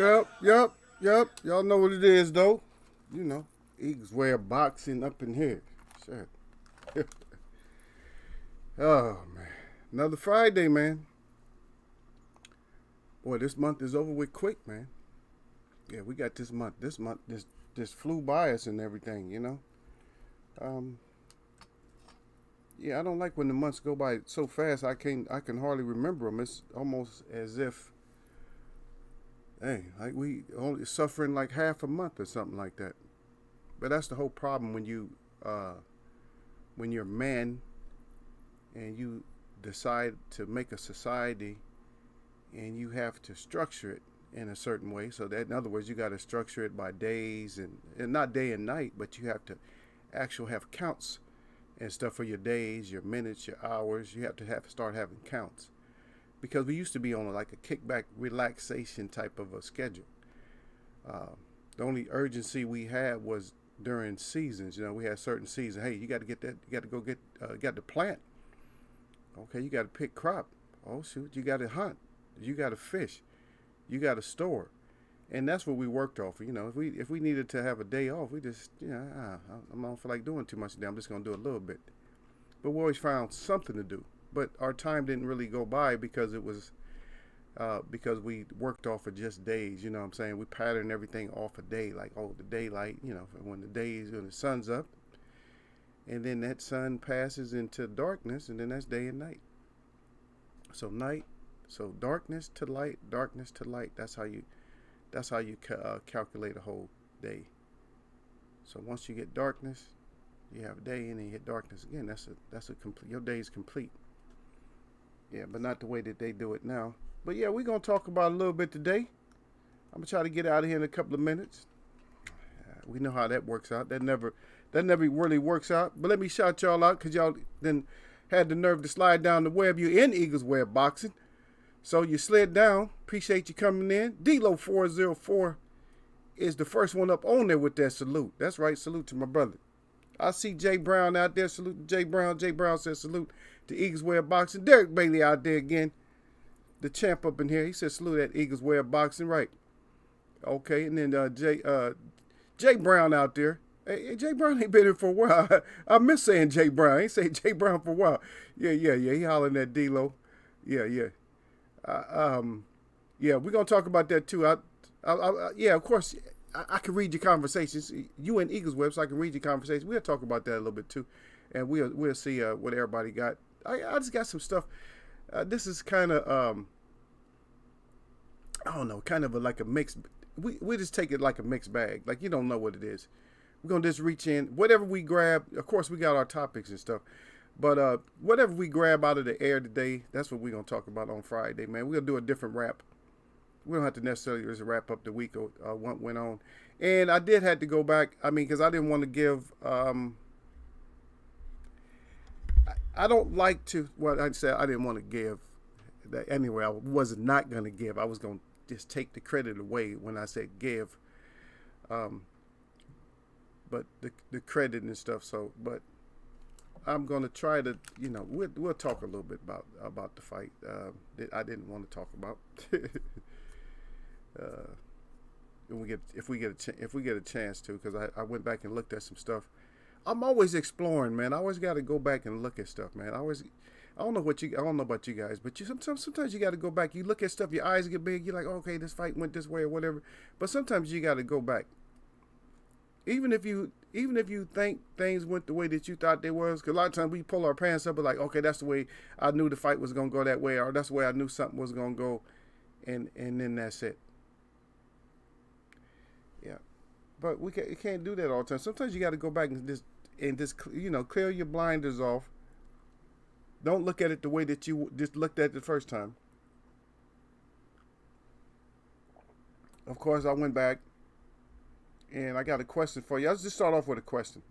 Yep. Y'all know what it is, though. You know, Eagles wear boxing up in here. Shit. Oh, man. Another Friday, man. Boy, this month is over with quick, man. Yeah, we got this month. This flew by us and everything, you know. Um, yeah, I don't like when the months go by so fast. I can hardly remember them. It's almost as if, hey, like we only suffering like half a month or something like that. But that's the whole problem when you're a man and you decide to make a society and you have to structure it in a certain way. So that, in other words, you got to structure it by days and not day and night, but you have to actually have counts and stuff for your days, your minutes, your hours. You have to start having counts because we used to be on like a kickback relaxation type of a schedule. The only urgency we had was during seasons. You know, we had certain seasons. Hey, you got to get that. You got to go get. You got to plant. Okay, you got to pick crop. Oh shoot, you got to hunt. You got to fish. You got to store. And that's what we worked off. You know, if we needed to have a day off, we just, you know, I don't feel like doing too much today. I'm just gonna do a little bit. But we always found something to do. But our time didn't really go by because it was because we worked off of just days. You know what I'm saying? We patterned everything off a day, like the daylight. You know, when the sun's up, and then that sun passes into darkness, and then that's day and night. So night, so darkness to light, darkness to light. That's how you calculate a whole day. So once you get darkness, you have a day, and then you hit darkness again. That's a complete. Your day is complete. Yeah, but not the way that they do it now. But yeah, we're gonna talk about a little bit today. I'm gonna try to get out of here in a couple of minutes. We know how that works out. That never really works out. But let me shout y'all out because y'all then had the nerve to slide down the web. You're in Eagles Web Boxing. So you slid down. Appreciate you coming in. D-Lo404 is the first one up on there with that salute. That's right. Salute to my brother. I see Jay Brown out there. Salute to Jay Brown. Jay Brown says salute to Eagles Web Boxing. Derek Bailey out there again. The champ up in here. He says salute at Eagles Web Boxing. Right. Okay. And then Jay Brown out there. Hey, Jay Brown ain't been here for a while. I miss saying Jay Brown. I ain't saying Jay Brown for a while. Yeah. He hollering at D-Lo. Yeah. Yeah, we're gonna talk about that too. Yeah, of course, I can read your conversations. You and Eagles Web, so I can read your conversations. We'll talk about that a little bit too, and we'll see what everybody got. I just got some stuff. This is kind of I don't know, kind of like a mixed. We just take it like a mixed bag. Like you don't know what it is. We're gonna just reach in whatever we grab. Of course, we got our topics and stuff. But whatever we grab out of the air today, that's what we're going to talk about on Friday, man. We're going to do a different wrap. We don't have to necessarily just wrap up the week what went on. And I did have to go back, because I didn't want to give, I don't like to, well, I said I didn't want to give that anyway. I was not going to give. I was going to just take the credit away when I said give. But the credit and stuff, but I'm going to try to, we'll talk a little bit about the fight that I didn't want to talk about. If we get a chance to, because I went back and looked at some stuff. I'm always exploring, man. I always got to go back and look at stuff, man. I don't know about you guys, but sometimes you got to go back. You look at stuff, your eyes get big. You're like, okay, this fight went this way or whatever. But sometimes you got to go back. Even if you think things went the way that you thought they was, because a lot of times we pull our pants up and like, okay, that's the way I knew the fight was gonna go that way, or that's the way I knew something was gonna go, and then that's it. Yeah, but we can't do that all the time. Sometimes you got to go back and just clear your blinders off. Don't look at it the way that you just looked at it the first time. Of course, I went back. And I got a question for you. I'll just start off with a question.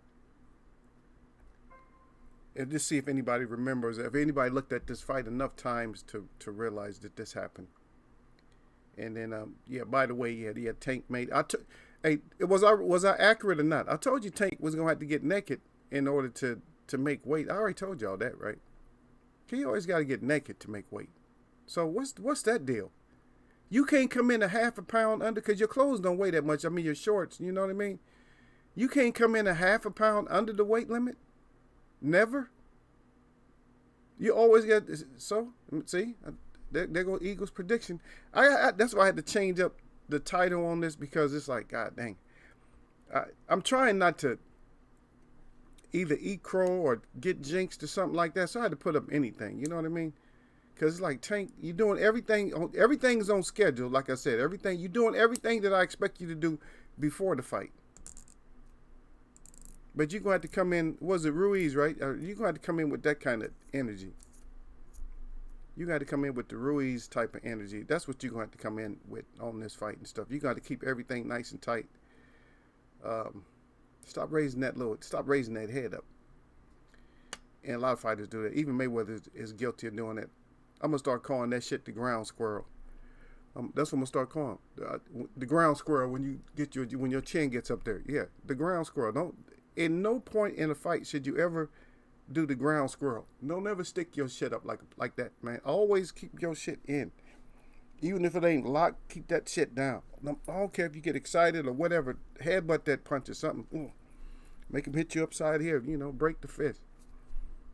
And just see if anybody remembers, if anybody looked at this fight enough times to realize that this happened. And then, by the way, yeah, Tank made. Hey, was I accurate or not? I told you Tank was going to have to get naked in order to make weight. I already told y'all that, right? He always got to get naked to make weight. So what's that deal? You can't come in a half a pound under because your clothes don't weigh that much. I mean, your shorts, you know what I mean? You can't come in a half a pound under the weight limit. Never. You always get, so, see, there goes Eagles prediction. That's why I had to change up the title on this because it's like, God dang. I'm trying not to either eat crow or get jinxed or something like that. So I had to put up anything, you know what I mean? Because it's like, Tank, you're doing everything. Everything's on schedule. Like I said, you're doing everything that I expect you to do before the fight. But you're going to have to come in, was it Ruiz, right? You're going to have to come in with that kind of energy. You got to come in with the Ruiz type of energy. That's what you're going to have to come in with on this fight and stuff. You got to keep everything nice and tight. Stop raising that head up. And a lot of fighters do that. Even Mayweather is guilty of doing that. I'm going to start calling that shit the ground squirrel. That's what I'm going to start calling. The ground squirrel when your chin gets up there. Yeah, the ground squirrel. In no point in a fight should you ever do the ground squirrel. Don't ever stick your shit up like that, man. Always keep your shit in. Even if it ain't locked, keep that shit down. I don't care if you get excited or whatever. Headbutt that punch or something. Make him hit you upside here, break the fist.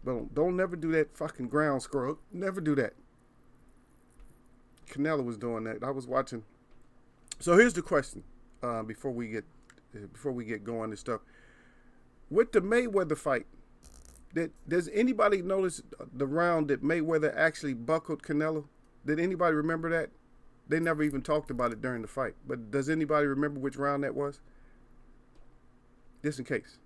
But don't never do that fucking ground squirrel. Never do that. Canelo was doing that. I was watching. So here's the question before we get going and stuff. With the Mayweather fight, does anybody notice the round that Mayweather actually buckled Canelo? Did anybody remember that? They never even talked about it during the fight. But does anybody remember which round that was? Just in case.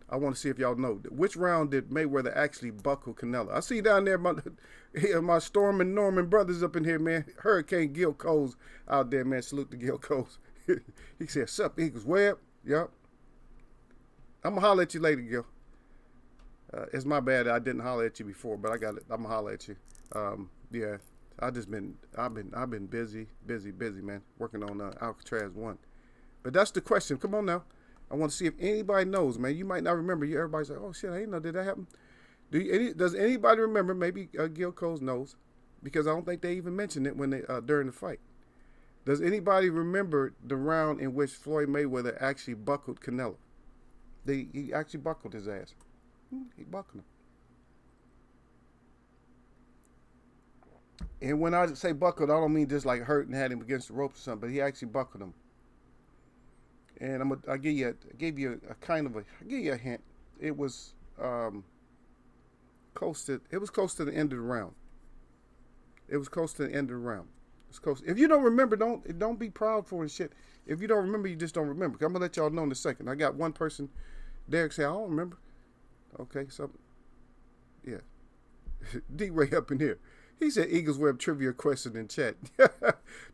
I want to see if y'all know. Which round did Mayweather actually buckle Canelo? I see down there my Storm and Norman brothers up in here, man. Hurricane Gil Coles out there, man. Salute to Gil Coles. He said, sup, Eagles Web? Yup. I'm going to holler at you later, Gil. It's my bad I didn't holler at you before, but I got it. I'm going to holler at you. Yeah. I've been busy, man. Working on Alcatraz 1. But that's the question. Come on now. I want to see if anybody knows, man. You might not remember. Everybody's like, oh, shit, I didn't know. Did that happen? Does anybody remember? Maybe Gil Coles knows, because I don't think they even mentioned it when they during the fight. Does anybody remember the round in which Floyd Mayweather actually buckled Canelo? He actually buckled his ass. He buckled him. And when I say buckled, I don't mean just like hurt and had him against the ropes or something, but he actually buckled him. And I gave you a hint. It was close to the end of the round. It was close to the end of the round. It's close. If you don't remember, don't be proud for it, shit. If you don't remember, you just don't remember. I'm gonna let y'all know in a second. I got one person, Derek, say I don't remember. Okay, so yeah, D-Ray up in here. He said Eagles Web trivia question in chat.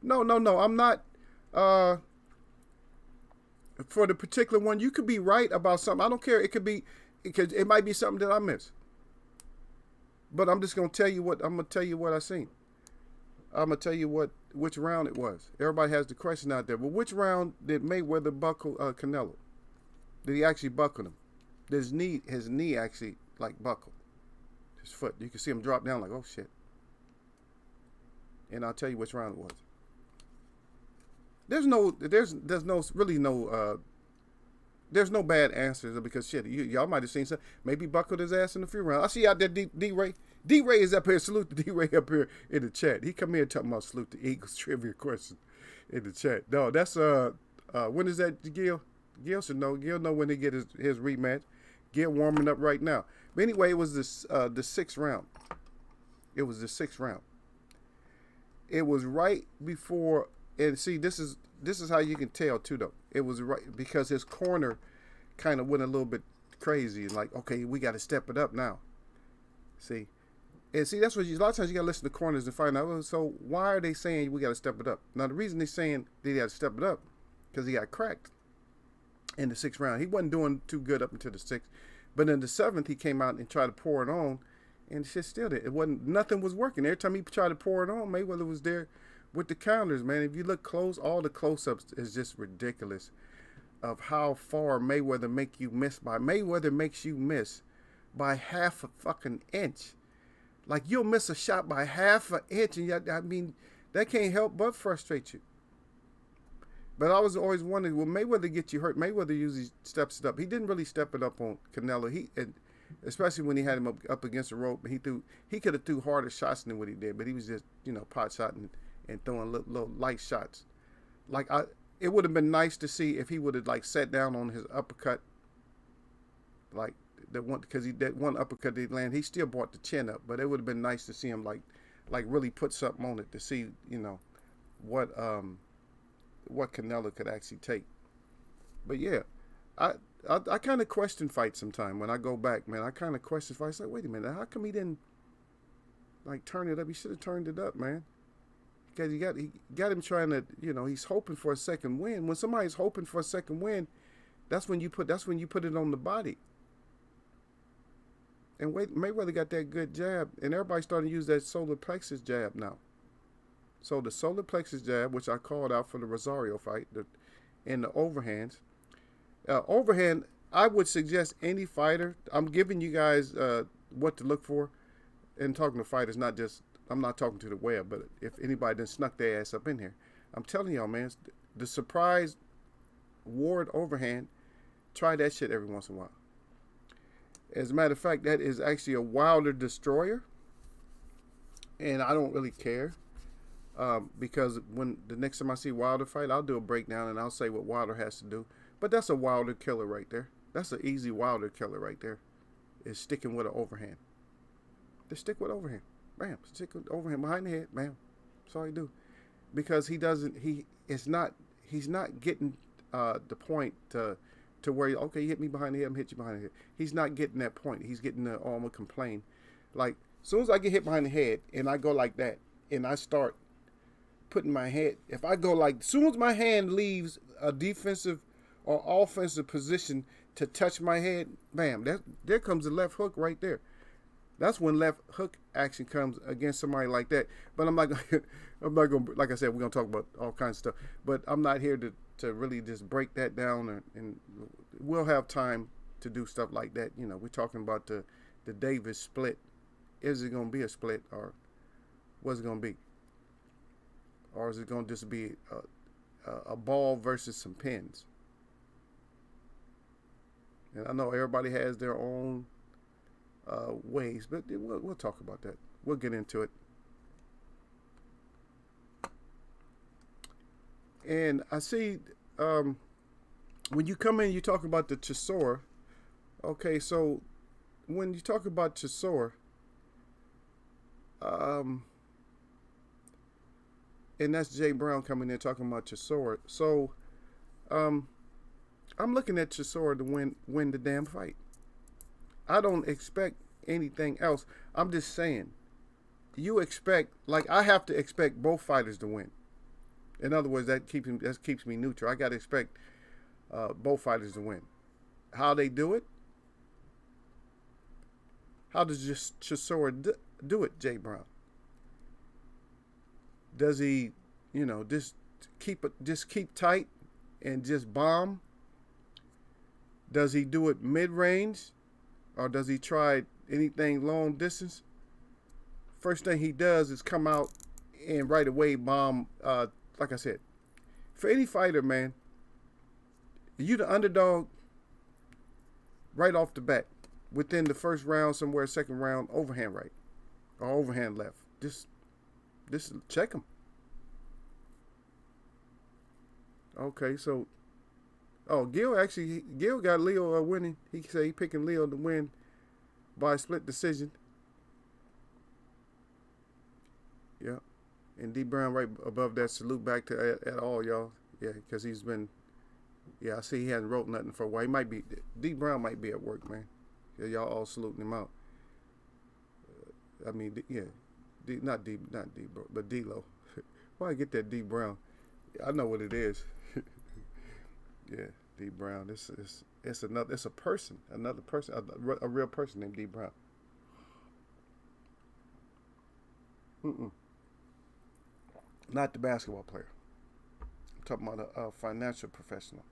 No, I'm not. For the particular one, you could be right about something. I don't care. It might be something that I missed. But I'm just gonna tell you what I seen. I'm gonna tell you which round it was. Everybody has the question out there. But which round did Mayweather buckle Canelo? Did he actually buckle him? Did his knee actually like buckled? His foot. You can see him drop down like, oh shit. And I'll tell you which round it was. There's no bad answers because shit, y'all might have seen some. Maybe buckled his ass in a few rounds. I see out there D-Ray. D-Ray is up here. Salute to D-Ray up here in the chat. He come here talking about salute the Eagles trivia question in the chat. No, that's when is that, Gil? Gil should know. Gil know when they get his rematch. Gil warming up right now. But anyway, it was the sixth round. It was the sixth round. It was right before. And see, this is how you can tell too, though. It was right because his corner kind of went a little bit crazy and like, okay, we got to step it up now. See, and see that's what a lot of times you got to listen to corners and find out. Well, so why are they saying we got to step it up? Now the reason they're saying they got to step it up because he got cracked in the sixth round. He wasn't doing too good up until the sixth, but in the seventh he came out and tried to pour it on, and shit still did. It wasn't. Nothing was working. Every time he tried to pour it on, Mayweather was there. With the counters, man, if you look close, all the close-ups is just ridiculous of how far Mayweather makes you miss by half a fucking inch. Like, you'll miss a shot by half an inch, and I mean, That can't help but frustrate you. But I was always wondering, will Mayweather get you hurt? Mayweather usually steps it up. He didn't really step it up on Canelo. Especially when he had him up against the rope, he could have threw harder shots than what he did, but he was just pot shotting and throwing little light shots. It would have been nice to see if he would have sat down on his uppercut, like the one, because that one uppercut he landed, he still brought the chin up, but it would have been nice to see him really put something on it to see what Canelo could actually take. But yeah, I kind of question fights sometimes when I go back, man. I kind of question fights. Wait a minute, how come he didn't turn it up? He should have turned it up, man. Because he got him trying to, he's hoping for a second win. When somebody's hoping for a second win, that's when you put it on the body. And Mayweather got that good jab, and everybody's starting to use that solar plexus jab now. So the solar plexus jab, which I called out for the Rosario fight, and the overhands. Overhand, I would suggest any fighter. I'm giving you guys what to look for, and talking to fighters, I'm not talking to the web, but if anybody done snuck their ass up in here, I'm telling y'all, man, the surprise ward overhand, try that shit every once in a while. As a matter of fact, that is actually a Wilder destroyer, and I don't really care because when the next time I see Wilder fight, I'll do a breakdown and I'll say what Wilder has to do. But that's a Wilder killer right there. That's an easy Wilder killer right there. Is sticking with an overhand. Just stick with overhand. Bam. Stick with overhand behind the head. Bam. That's all he do. Because he's not getting the point to where, okay, you hit me behind the head, I'm hit you behind the head. He's not getting that point. He's getting the I'm gonna complain. As soon as I get hit behind the head and I go like that and I start putting my head, if I go as soon as my hand leaves a defensive or offensive position to touch my head, bam, there comes the left hook right there. That's when left hook action comes against somebody like that. But I'm not going to, like I said, we're going to talk about all kinds of stuff. But I'm not here to really just break that down, and we'll have time to do stuff like that. We're talking about the Davis split. Is it going to be a split, or what's it going to be? Or is it going to just be a ball versus some pins? And I know everybody has their own ways, but we'll talk about that. We'll get into it. And I see when you come in, you talk about the Chisora. Okay, so when you talk about Chisora, and that's Jay Brown coming in talking about Chisora. So I'm looking at Chisora to win the damn fight. I don't expect anything else. I'm just saying, I have to expect both fighters to win. In other words, that keeps me neutral. I got to expect both fighters to win. How they do it? How does Chisora do it, Jay Brown? Does he, just keep tight and just bomb? Does he do it mid-range? Or does he try anything long distance? First thing he does is come out and right away bomb. Like I said, for any fighter, man, you the underdog right off the bat. Within the first round, somewhere second round, overhand right or overhand left. Just check him. Okay, so Gil got Leo winning. He said he picking Leo to win by split decision. Yeah. And D Brown right above that. Salute back to at all, y'all. Yeah, because he's been, I see he hasn't wrote nothing for a while. D Brown might be at work, man. Yeah, y'all all saluting him out. Not D, bro, but D-Lo. Why I get that D Brown? I know what it is. Yeah, D Brown. It's a person, another person, a real person named D Brown. Not the basketball player. I'm talking about a financial professional.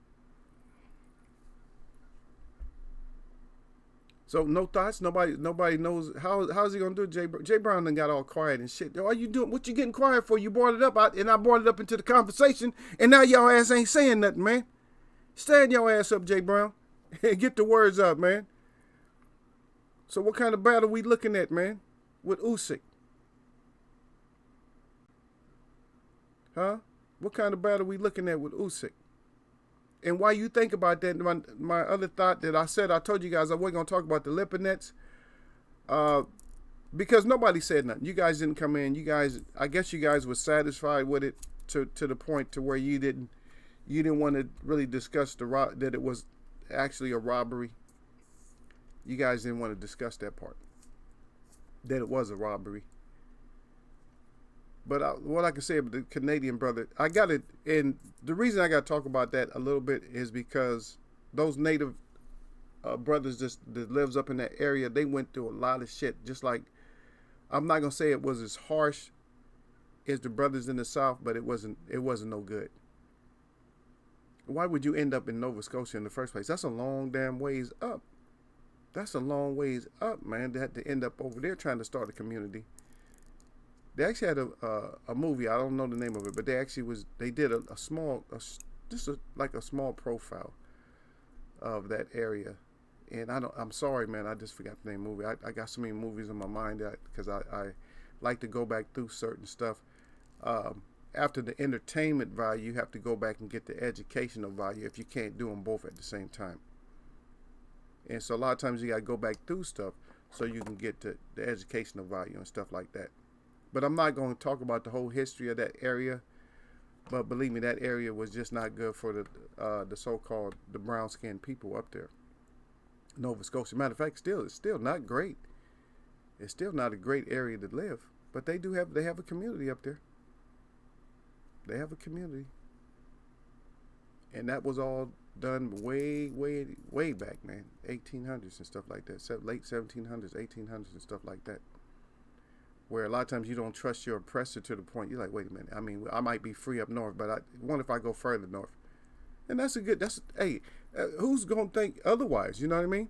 So no thoughts. Nobody knows how's he gonna do it. Jay Brown done got all quiet and shit. Are you doing what you getting quiet for? You brought it up, and I brought it up into the conversation, and now y'all ass ain't saying nothing, man. Stand your ass up, Jay Brown, and get the words out, man. So what kind of battle we looking at, man, with Usyk? Huh? What kind of battle we looking at with Usyk? And while you think about that, my other thought that I told you guys I wasn't going to talk about the Lipinets, because nobody said nothing. You guys didn't come in. I guess you guys were satisfied with it to the point to where you didn't want to really discuss that it was actually a robbery. You guys didn't want to discuss that part, that it was a robbery. But what I can say about the Canadian brother, I got it. And the reason I got to talk about that a little bit is because those native brothers that lives up in that area, they went through a lot of shit. Just like, I'm not going to say it was as harsh as the brothers in the South, but it wasn't no good. Why would you end up in Nova Scotia in the first place? That's a long damn ways up. That's a long ways up, man. They had to end up over there trying to start a community. They actually had a movie. I don't know the name of it, but they did a small profile of that area. And I'm sorry, man. I just forgot the name of the movie. I got so many movies in my mind because I like to go back through certain stuff. After the entertainment value, you have to go back and get the educational value if you can't do them both at the same time. And so a lot of times you got to go back through stuff so you can get to the educational value and stuff like that. But I'm not going to talk about the whole history of that area. But believe me, that area was just not good for the so-called the brown-skinned people up there. Nova Scotia. Matter of fact, it's still not great. It's still not a great area to live. But they have a community up there. They have a community. And that was all done way, way, way back, man. 1800s and stuff like that. Late 1700s, 1800s and stuff like that. Where a lot of times you don't trust your oppressor to the point you're like, wait a minute. I mean, I might be free up north, but what if I go further north? And who's going to think otherwise? You know what I mean?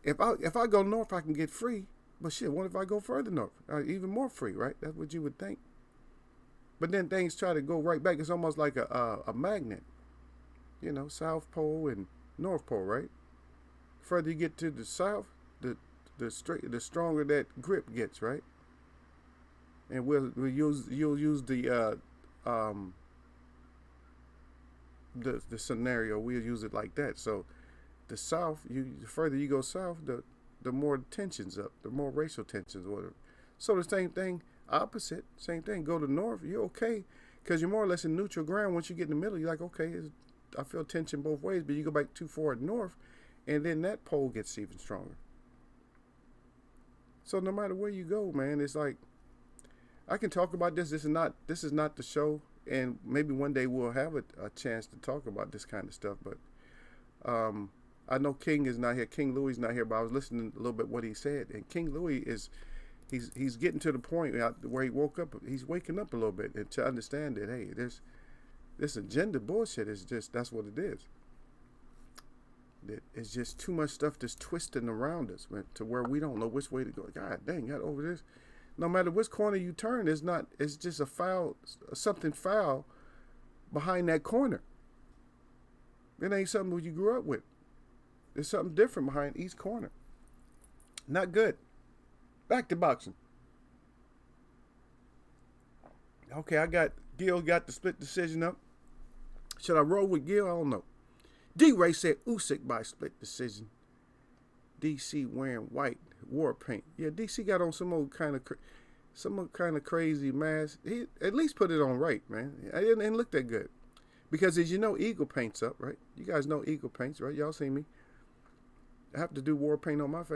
If I go north, I can get free. But shit, what if I go further north? Even more free, right? That's what you would think. But then things try to go right back. It's almost like a magnet. You know, South Pole and North Pole, right? The further you get to the south, the stronger that grip gets, right? And you'll use the scenario. We'll use it like that. So the south, the further you go south, the more tensions up, the more racial tensions, whatever. So the same thing, opposite, same thing. Go to north, you're okay, because you're more or less in neutral ground. Once you get in the middle, you're like, okay, I feel tension both ways. But you go back too far north, and then that pole gets even stronger. So no matter where you go, man, it's like, I can talk about this. This is not the show, and maybe one day we'll have a chance to talk about this kind of stuff. But I know King is not here. King Louis is not here, but I was listening a little bit what he said, and King Louis he's getting to the point where he woke up. He's waking up a little bit and to understand that, hey, this agenda bullshit is just, that's what it is. It's just too much stuff that's twisting around us, man, to where we don't know which way to go. God dang, got over this. No matter which corner you turn, it's just something foul behind that corner. It ain't something you grew up with. There's something different behind each corner. Not good. Back to boxing. Okay, Gil got the split decision up. Should I roll with Gil? I don't know. D-Ray said Usyk by split decision. DC wearing white war paint. Yeah, DC got on some kind of crazy mask. He at least put it on right, man. It didn't look that good. Because as you know, Eagle paints up, right? You guys know Eagle paints, right? Y'all seen me. I have to do war paint on my face.